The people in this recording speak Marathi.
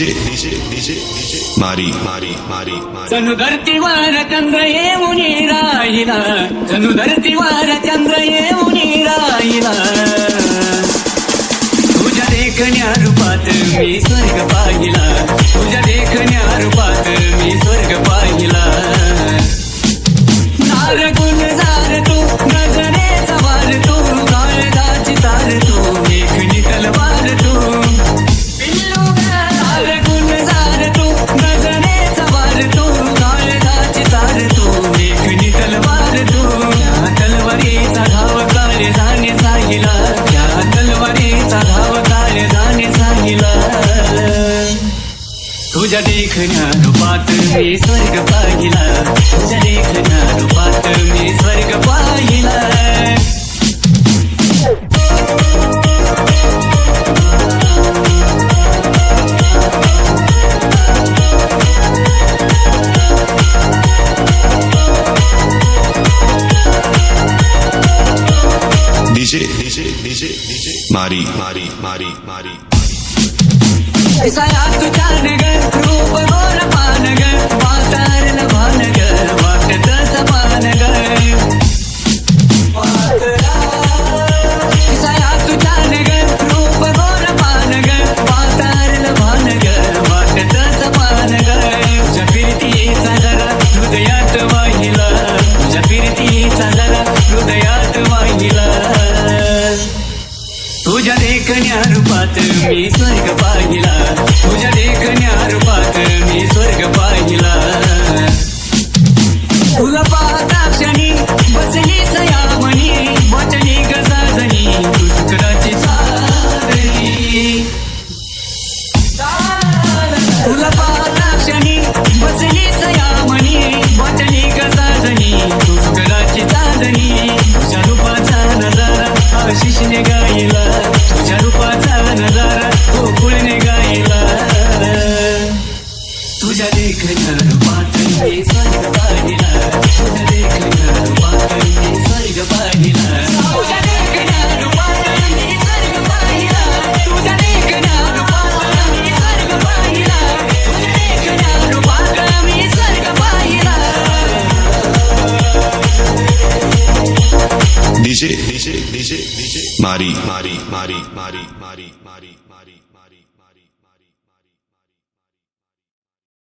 मारी मारी मारी जणू धरतीवर चंद्र येऊन राहिला, जणू धरतीवर चंद्र येऊन राहिला. तुझ्या देखण्या रूपात मी स्वर्ग पाहिला, तुझ्या देखण्या रूपात मी स्वर्ग पाहिला. नार गुलजार तू, नजरेचा वार तू, काळजाची तार तू, देखणी तलवार तू. नार गुलजार तू, नजरेचा वार तू, काळजाची तार तू, देखणी तलवार तू. त्या तलवारीचा घाव काळे जाणे सांगिला, त्या तलवारीचा घाव काळे जाणे सांगिला. तुझ्या देखण्या रूपात मी स्वर्ग पाहिला, तुझ्या देखण्या रूपात मी स्वर्ग पाहिला. डीजे मारी मारी मारी मारी सया तुझ्या नग रूप गोर पान ग, वातारल भान ग, वाटत समान ग. सया तुझ्या नग रूप गोर पान ग, वातारल भान ग, वाटत समान ग. तुझ्या फिरतीचा जरा हृदयात वाहिला, तुझ्या फिरतीचा जरा हृदयात वाहिला. तुझ्या देखण्या रूपात मी स्वर्ग पाहिला, तुझ्या देखण्या रूपात मी स्वर्ग पाहिला. तुला पाहता क्षणी बसली सयामणी, वचनी गजाजनी तू शुक्राची सारणी. तुला पाहता क्षणी बसली सयामणी, वचनी गजाजनी तू शुक्राची चांदणी. तुझ्या रूपाचा नजारा आशिषने गायला, तुझ्या रूपाचा नजारा गोकुळने गायला. तुझ्या देखण्या रूपात मी स्वर्ग पाहिला, तुझ्या देखण्या रूपात मी स्वर्ग पाहिला. तुझ्या देखण्या रूपात मी स्वर्ग पाहिला, तुझ्या देखण्या रूपात मी स्वर्ग पाहिला, तुझ्या देखण्या रूपात मी स्वर्ग पाहिला. डीजे मारी मारी मारी मारी मारी मारी